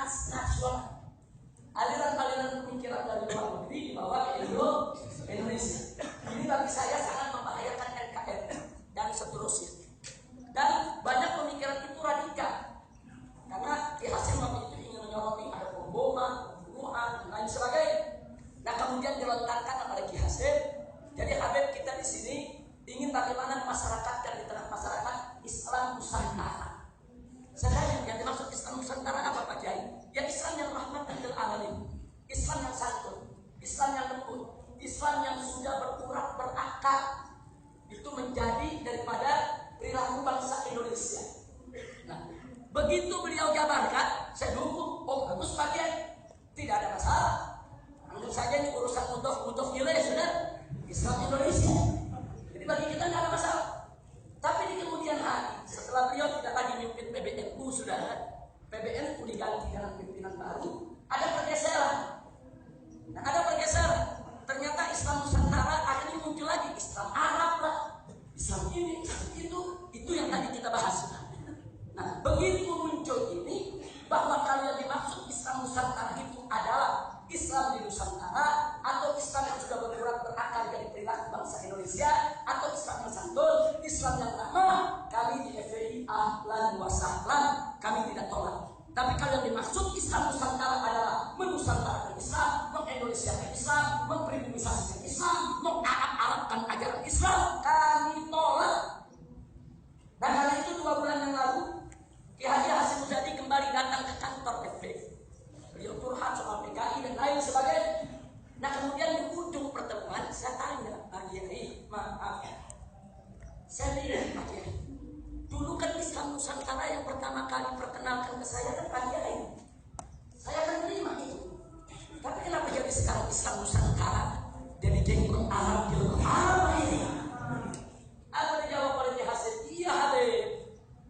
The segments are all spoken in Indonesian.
transnasional. Aliran-aliran pemikiran dari luar negeri dibawa ke Indonesia. Ini bagi saya sangat membahayakan NKRI dan seterusnya. Dan banyak pemikiran itu radikal. Karena Ki Hasim waktu itu ingin menyoroti ada pemboman, pembunuhan, dan lain sebagainya. Nah kemudian dilontarkan oleh Ki Hasim. Jadi Habib kita di sini ingin bagaimana masyarakat dan di tengah masyarakat Islam Nusantara. Sekarang yang dimaksud Islam Nusantara apa Pak Kiai? Ya Islam yang rahmatan lil alamin, Islam yang santun, Islam yang lembut, Islam yang sudah berurat berakar. Itu menjadi daripada perilaku bangsa Indonesia. Nah, begitu beliau jabarkan, saya dukung. Oh bagus Pak Kiai, tidak ada masalah. Anggap saja ini urusan mudah nilai sudah Islam Indonesia. Jadi bagi kita tidak ada masalah. Tapi di kemudian hari, setelah beliau tidak lagi memimpin PBNU, sudah PBNU diganti dengan pimpinan baru, ada pergeseran. Nah, ada pergeseran. Ternyata Islam Nusantara akhirnya muncul lagi Islam Arab lah, Islam ini, itu yang tadi kita bahas. Nah, begitu muncul ini bahwa kalau yang dimaksud Islam Nusantara itu adalah Islam di Nusantara atau Islam yang sudah berurat berakar dari perilaku bangsa Indonesia atau Islam yang santun, Islam yang ramah, kami di FPI ahlan wa sahlan, kami tidak tolak. Tapi kalau yang dimaksud Islam Nusantara adalah menusantarakan Islam, mengindonesiakan Islam, memprivilegisasikan Islam, mengarab-arabkan ajaran Islam, kami tolak. Dan karena itu 2 bulan yang lalu Ki Haji Hasyim Muzadi kembali datang ke kantor FPI. Beliau curhat soal PKI dan lain sebagainya. Nah kemudian di ujung pertemuan saya tanya Pak Kiai, maaf ya, saya bilang Pak Kiai, dulu kan Islam Nusantara yang pertama kali perkenalkan ke saya kan Pak Kiai. Saya kan terima itu. Tapi kenapa jadi sekarang Islam Nusantara jadi jenggot Arab gitu? Apa ini? Apa dijawab oleh Ki Hasyim? Iya Habib,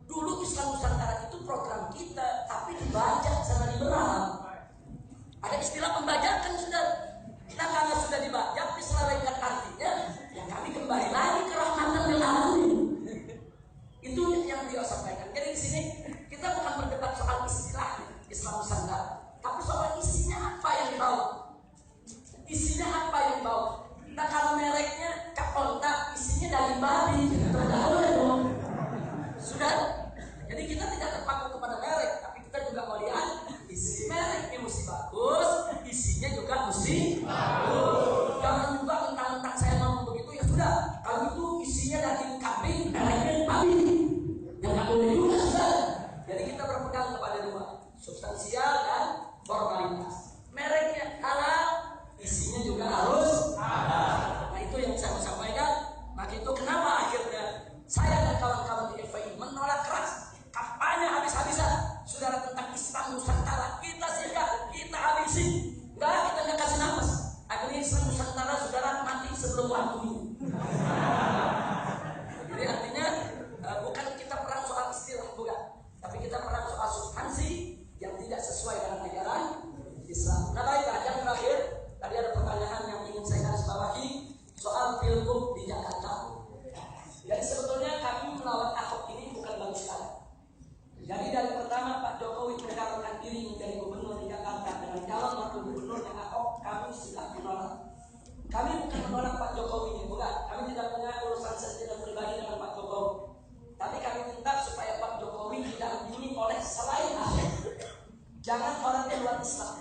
dulu Islam Nusantara itu program kita, tapi dibajak sama liberal. Ada istilah pembajakan sudah. Nah karena sudah dibajak, diselewengkan artinya, ya kami kembali lagi ke rahmatan lil alamin. Itu yang beliau sampaikan. Jadi di sini kita bukan berdebat soal istilah Islam Nusantara, tapi soal isinya apa yang dibawa. Isinya apa yang dibawa. Nah kalau mereknya Kaponta, isinya daging babi, sudah. Jadi kita tidak terpaku kepada merek, tapi kita juga mau lihat isi mereknya mesti bagus, isinya juga mesti bagus. Jangan juga mentang-mentang saya ngomong begitu ya sudah, kalau itu isinya daging kambing, mereknya babi, yang nggak boleh juga sudah. Jadi kita berpegang kepada 2, substansial dan formalitas. Mereknya halal, isinya juga harus halal. Nah itu yang saya mau sampaikan. Maka itu kenapa akhirnya saya dan kawan-kawan di FPI menolak keras kampanye habis-habisan saudara tentang Islam Nusantara. Kita sikat, kita habisi, kita nggak kasih nafas. Akhirnya Islam Nusantara saudara mati sebelum waktunya. Jadi artinya bukan kita perang soal istilah, bukan, tapi kita perang soal substansi yang tidak sesuai dengan ajaran Islam. Nah baiklah, yang terakhir tadi ada pertanyaan yang ingin saya garis bawahi soal pilgub di Jakarta. Jadi sebetulnya kami melawan Ahok ini bukan baru sekali. Jadi dari pertama Pak Jokowi mencalonkan diri menjadi gubernur di Jakarta dengan calon wakil gubernurnya Ahok, kami sudah menolak. Kami bukan menolak Pak Jokowi ini, bukan. Kami tidak punya urusan sendiri pribadi dengan Pak Jokowi. Tapi kami minta supaya Pak Jokowi didampingi oleh selain Ahok. Jangan orang di luar Islam.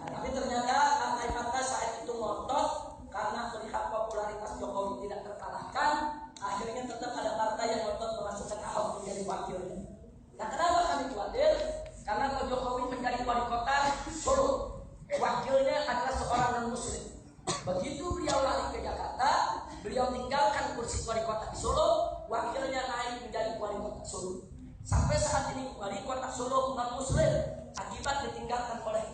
Nah, tapi ternyata partai-partai saat itu ngotot karena melihat popularitas Jokowi tidak terkalahkan. Akhirnya tetap ada partai yang ngotot memasukkan Ahok menjadi wakilnya. Nah kenapa kami khawatir? Karena Pak Jokowi menjadi wali kota Solo, wakilnya adalah seorang non-muslim. Begitu beliau lari ke Jakarta, beliau tinggalkan kursi wali kota di Solo, wakilnya naik menjadi wali kota Solo. Sampai saat ini wali kota Solo non-muslim akibat ditinggalkan oleh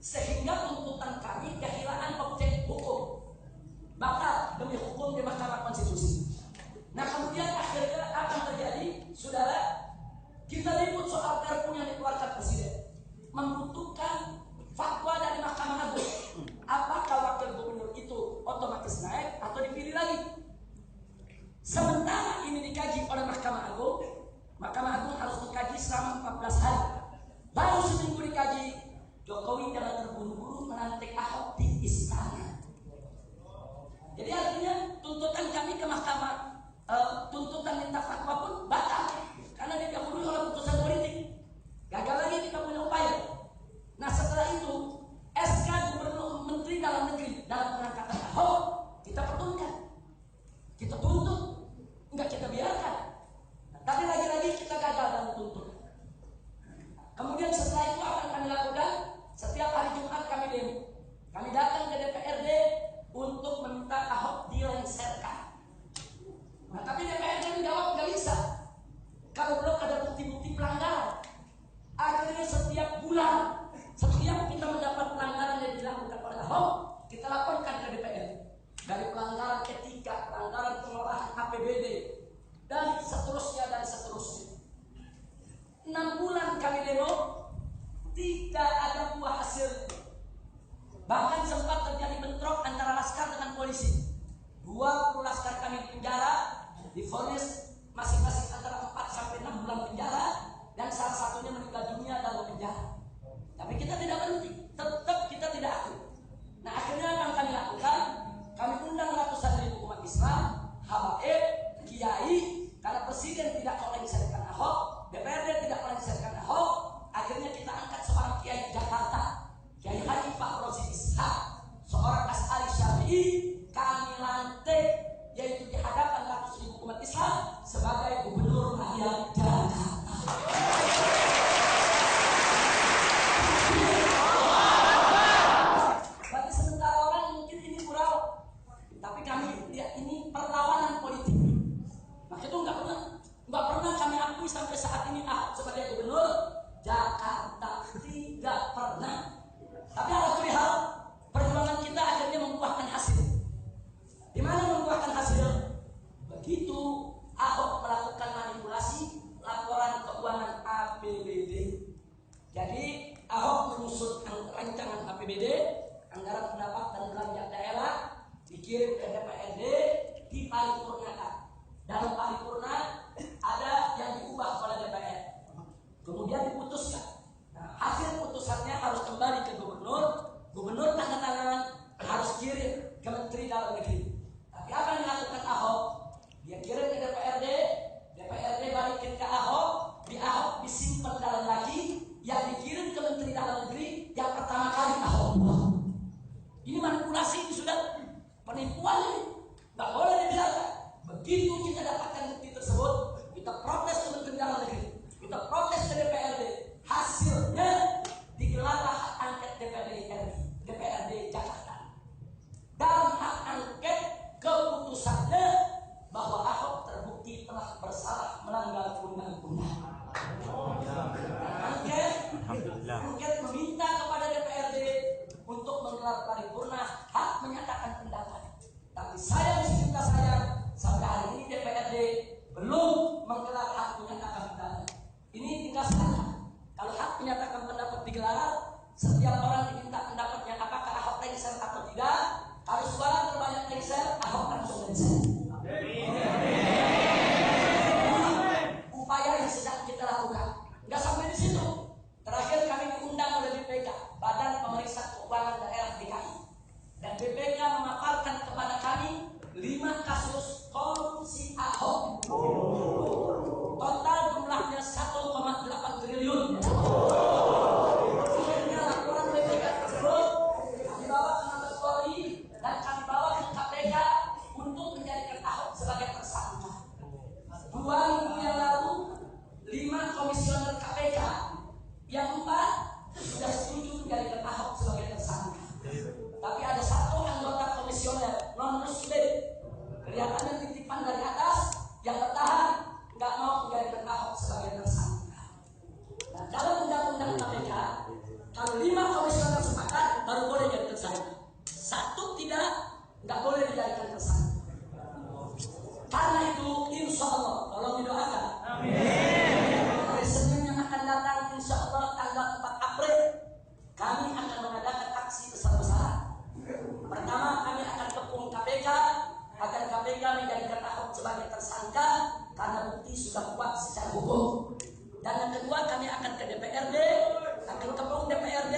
sehingga tuntutan kami kehilangan objek hukum, batal demi hukum di Mahkamah Konstitusi. Nah kemudian akhirnya akan terjadi, saudara, kita ribut soal Perpu yang dikeluarkan Presiden, membutuhkan fatwa dari Mahkamah Agung. Apakah wakil gubernur itu otomatis naik atau dipilih lagi? Sementara ini dikaji oleh Mahkamah Agung, Mahkamah Agung harus mengkaji selama 14 hari. Baru seminggu dikaji, Jokowi jangan terburu-buru melantik Ahok di istana. Jadi artinya tuntutan kami ke mahkamah, tuntutan minta fatwa pun batal karena didahului oleh putusan politik. Gagal lagi kita punya upaya. Nah setelah itu SK Gubernur Menteri Dalam Negeri dalam pengangkatan Ahok kita pertuntutkan, kita tuntut, enggak kita biarkan. Nah, tapi lagi-lagi kita gagal dalam tuntut. Kemudian setelah itu akan kami lakukan setiap hari Jumat kami demo. Kami datang ke DPRD untuk meminta Ahok dilengserkan. Nah tapi DPRD menjawab nggak bisa kalau belum ada bukti-bukti pelanggaran. Akhirnya setiap bulan, setiap kita mendapat pelanggaran yang dilakukan oleh Ahok, kita laporkan ke DPR. Dari pelanggaran etika, pelanggaran pengelolaan APBD, dan seterusnya dan seterusnya. 6 bulan kami demo, tidak ada buah hasil. Bahkan sempat terjadi bentrok antara laskar dengan polisi. 20 laskar kami di penjara, divonis masing-masing antara 4 sampai 6 bulan penjara, dan salah satunya meninggal dunia dalam penjara. Tapi kita tidak berhenti, tetap kita tidak aktif. Nah akhirnya apa yang kami lakukan? Kami undang ratusan ribu umat Islam, habaib, kiai, karena presiden tidak mau lengserkan Ahok, DPRD tidak mau lengserkan Ahok. Akhirnya kita angkat seorang kiai Jakarta, Kiai Haji Fahrozi Ishaq, seorang Asy'ari Syafi'i, kami lantik, yaitu di hadapan ratus ribu umat Islam sebagai Gubernur Rakyat Jakarta. Bagi sementara orang mungkin ini gurau, tapi kami lihat ini perlawanan politik. Maka itu nggak pernah kami akui sampai saat ini Ahok sebagai Gubernur Jakarta, tidak pernah. Tapi ala kulli hal, perjuangan kita akhirnya membuahkan hasil. Di mana membuahkan hasil? Begitu Ahok melakukan manipulasi laporan keuangan APBD. Jadi Ahok menyusun rancangan APBD, anggaran pendapatan belanja daerah, dikirim ke DPRD, diparipurnakan. Dalam paripurna ada yang diubah oleh DPR, kemudian diputuskan. Nah, hasil putusannya harus kembali ke gubernur tanda tangan, harus kirim ke Menteri Dalam Negeri. Tapi apa yang dilakukan Ahok? Dia kirim ke DPRD, DPRD balikin ke Ahok, di Ahok disimpan dalam lagi, yang dikirim ke Menteri Dalam Negeri yang pertama kali Ahok. Ini manipulasi, ini sudah penipuan ini, nggak boleh dibiarkan. Begitu kita dapatkan bukti tersebut, kita protes ke Menteri Dalam Negeri, kita protes ke DPRD. Hasilnya digelarlah hak angket DPRD Jakarta. Dalam hak angket keputusannya bahwa Ahok terbukti telah bersalah melanggar undang-undang. Angket meminta kepada DPRD untuk menggelar paripurna hak menyatakan pendapat. Tapi sayang sampai hari ini DPRD belum menggelar hak menyatakan pendapat. Ini tinggal salah. Kalau hak menyatakan pendapat digelar, setiap orang diminta pendapatnya apakah Ahok lengser atau tidak. Kalau suara terbanyak lengser, Ahok langsung lengser. Upaya yang sedang kita lakukan. Nggak sampai di situ. Terakhir kami diundang oleh BPK, Badan Pemeriksa Keuangan Daerah DKI. Dan BPK memaparkan kepada kami 5 kasus korupsi Ahok. Total jumlahnya 1,8 triliun. Akhirnya laporan BPK tersebut kami bawa ke Mabes Polri dan kami bawa ke KPK untuk menjadikan Ahok sebagai tersangka. 2 minggu yang lalu 5 komisioner KPK yang 4 sudah setuju menjadikan Ahok sebagai tersangka. Tapi ada 1 anggota komisioner non muslim, kelihatannya titipan dari atas, yang bertahan nggak mau menjadikan Ahok sebagai tersangka. Nah, dalam undang-undang KPK, kalau 5 komisioner sepakat, nggak boleh dijadikan tersangka. Karena itu insya Allah tolong didoakan. Amin. Hari Senin yang akan datang insya Allah tanggal 4 April kami akan mengadakan aksi besar-besaran. Pertama, kami akan kepung KPK agar KPK menjadikan Ahok sebagai tersangka karena bukti sudah kuat secara hukum. Dan yang kedua, kami akan ke DPRD, akan kepung DPRD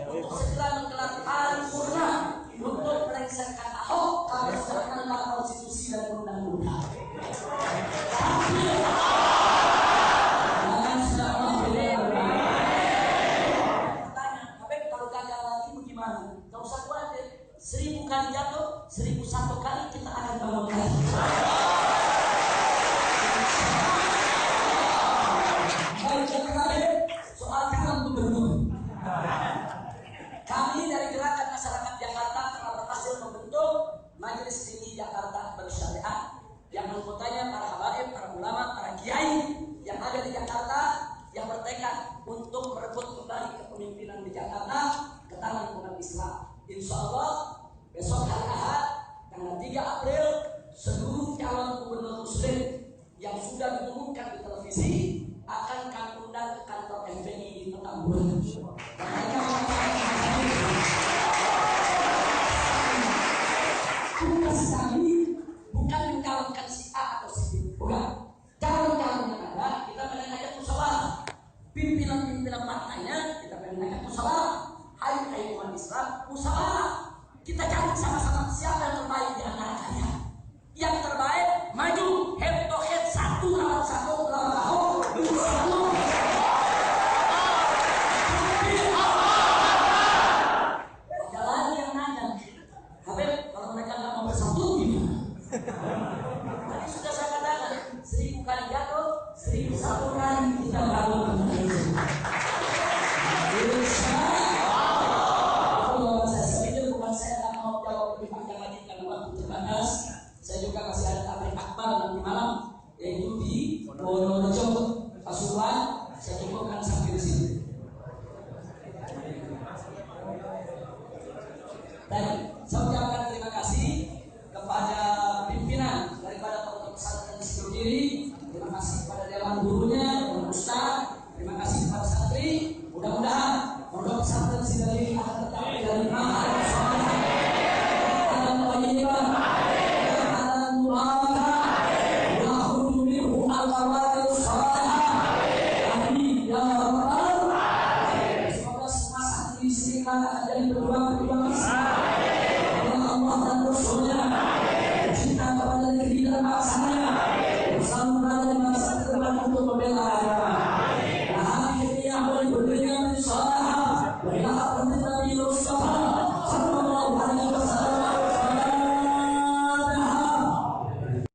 untuk segera menggelar paripurna untuk melengsarkan Ahok karena sudah melanggar konstitusi dan undang-undang. Tanya, KPK kalau gagal lagi bagaimana? Gak usah khawatir. 1000 kali jatuh, 1001 kali kita akan bangun lagi. Soal calon gubernur, kami dari Gerakan Masyarakat Jakarta telah berhasil membentuk Majelis Tinggi Jakarta Bersyariat yang anggotanya para habaib, para ulama, para kiai yang ada di Jakarta yang bertekad untuk merebut kembali kepemimpinan di Jakarta ke tangan umat Islam. Insya Allah besok hari Ahad tanggal 3 April seluruh calon gubernur muslim yang sudah diumumkan di televisi akan kami undang ke kantor MPI di Petamburan. Tugas kami bukan mencalonkan si A atau si B, bukan. Calon-calon yang ada kita mengajak musyawarah. Pimpinan-pimpinan partainya kita mengajak musyawarah. Hai umat Islam, musyawarah. Kita cari sama-sama siapa yang terbaik di antara kalian.